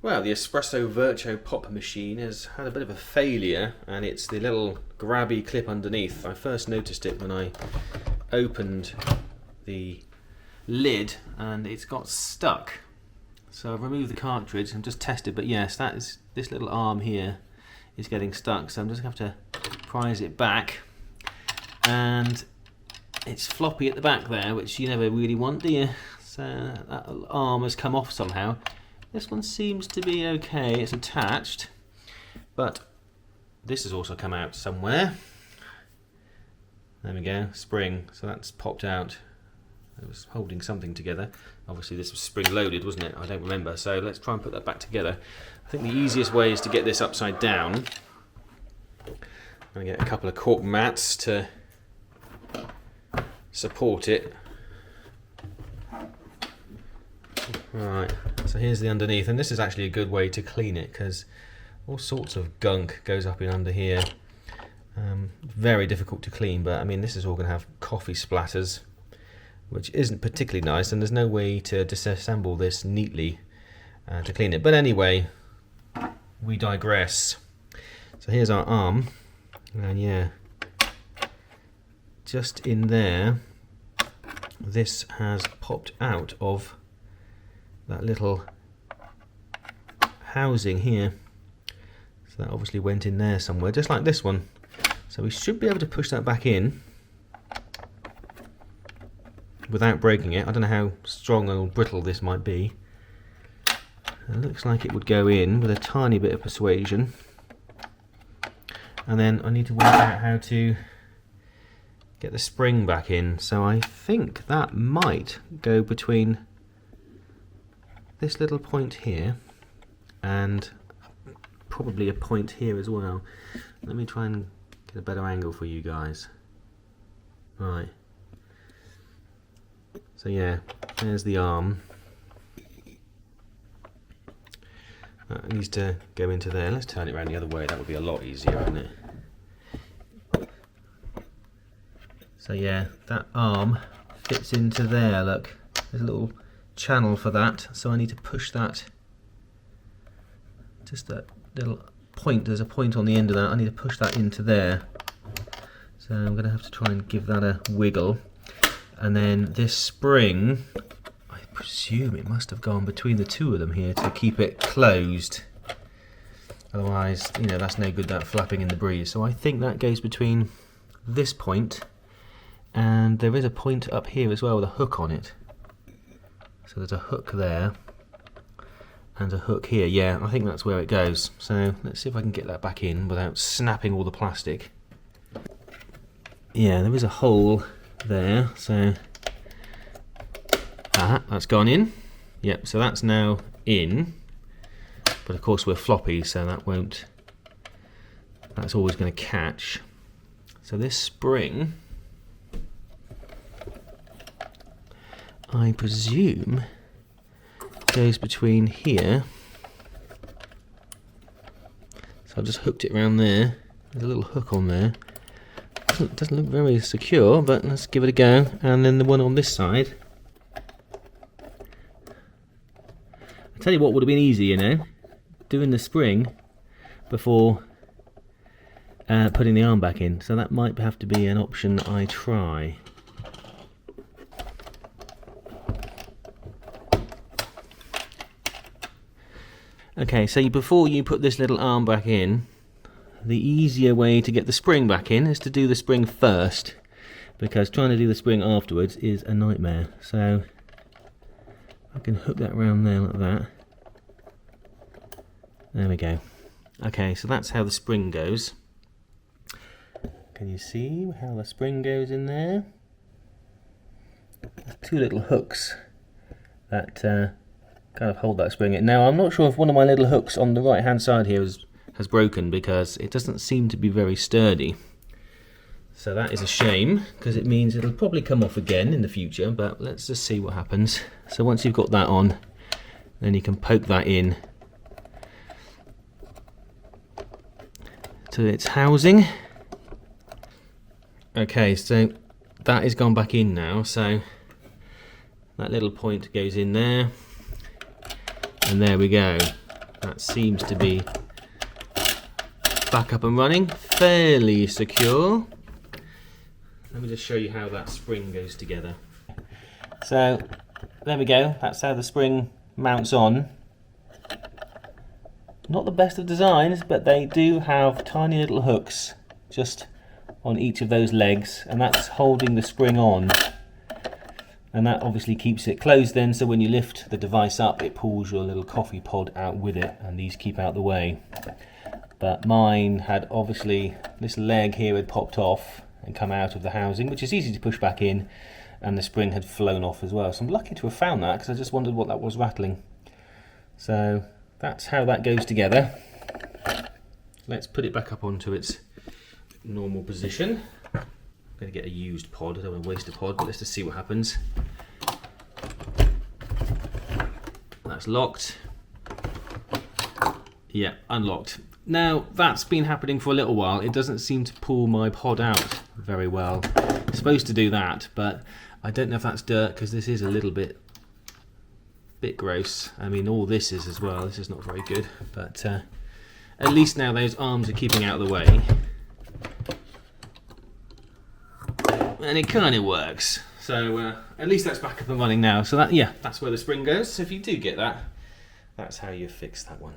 Well, the Nespresso Vertuo pop machine has had a bit of a failure, and it's the little grabby clip underneath. I first noticed it when I opened the lid and it's got stuck. So I've removed the cartridge and just tested, but yes, that is, this little arm here is getting stuck, so I'm just going to have to prise it back. And it's floppy at the back there, which you never really want, do you? So that arm has come off somehow. This one seems to be okay, it's attached, but this has also come out somewhere. There we go, spring, so that's popped out. It was holding something together. Obviously this was spring loaded, wasn't it? I don't remember, so let's try and put that back together. I think the easiest way is to get this upside down. I'm going to get a couple of cork mats to support it. Right, so here's the underneath, and this is actually a good way to clean it because all sorts of gunk goes up in under here. Very difficult to clean, but I mean this is all going to have coffee splatters, which isn't particularly nice, and there's no way to disassemble this neatly to clean it. But anyway, we digress. So here's our arm, and yeah, just in there, this has popped out of that little housing here. So that obviously went in there somewhere, just like this one. So we should be able to push that back in without breaking it. I don't know how strong or brittle this might be. It looks like it would go in with a tiny bit of persuasion. And then I need to work out how to get the spring back in. So I think that might go between this little point here and probably a point here as well. Let me try and get a better angle for you guys. Right. So yeah, there's the arm. That needs to go into there. Let's turn it around the other way. That would be a lot easier, wouldn't it? So yeah, that arm fits into there. Look, there's a little channel for that. So I need to push that. Just that little point. There's a point on the end of that. I need to push that into there. So I'm going to have to try and give that a wiggle. And then this spring, I presume it must have gone between the two of them here to keep it closed. Otherwise, you know, that's no good, that flapping in the breeze. So I think that goes between this point, and there is a point up here as well with a hook on it. So there's a hook there and a hook here. Yeah, I think that's where it goes. So let's see if I can get that back in without snapping all the plastic. Yeah, there is a hole there, so that's gone in. Yep, so that's now in, but of course we're floppy, so that won't, that's always going to catch. So this spring, I presume, goes between here. So I've just hooked it around there. There's a little hook on there. Doesn't look very secure, but let's give it a go. And then the one on this side. I tell you what would have been easy, you know, doing the spring before putting the arm back in. So that might have to be an option I try. Okay, so before you put this little arm back in, the easier way to get the spring back in is to do the spring first, because trying to do the spring afterwards is a nightmare. So I can hook that around there like that. There we go. Okay, so that's how the spring goes. Can you see how the spring goes in there? There's two little hooks that kind of hold that spring in. Now I'm not sure if one of my little hooks on the right hand side here has broken, because it doesn't seem to be very sturdy. So that is a shame, because it means it'll probably come off again in the future, but let's just see what happens. So once you've got that on, then you can poke that in to its housing. Okay, so that is gone back in now, so that little point goes in there, and there we go. That seems to be back up and running, fairly secure. Let me just show you how that spring goes together. So there we go, that's how the spring mounts on. Not the best of designs, but they do have tiny little hooks just on each of those legs, and that's holding the spring on. And that obviously keeps it closed then, so when you lift the device up, it pulls your little coffee pod out with it, and these keep out the way. But mine had obviously, this leg here had popped off and come out of the housing, which is easy to push back in, and the spring had flown off as well. So I'm lucky to have found that, because I just wondered what that was rattling. So that's how that goes together. Let's put it back up onto its normal position. I'm going to get a used pod, I don't want to waste a pod, but let's just see what happens. That's locked. Yeah, unlocked. Now that's been happening for a little while. It doesn't seem to pull my pod out very well. It's supposed to do that, but I don't know if that's dirt, because this is a little bit gross. I mean, all this is as well. This is not very good, but at least now those arms are keeping out of the way. And it kind of works. So at least that's back up and running now. So that, yeah, that's where the spring goes. So if you do get that, that's how you fix that one.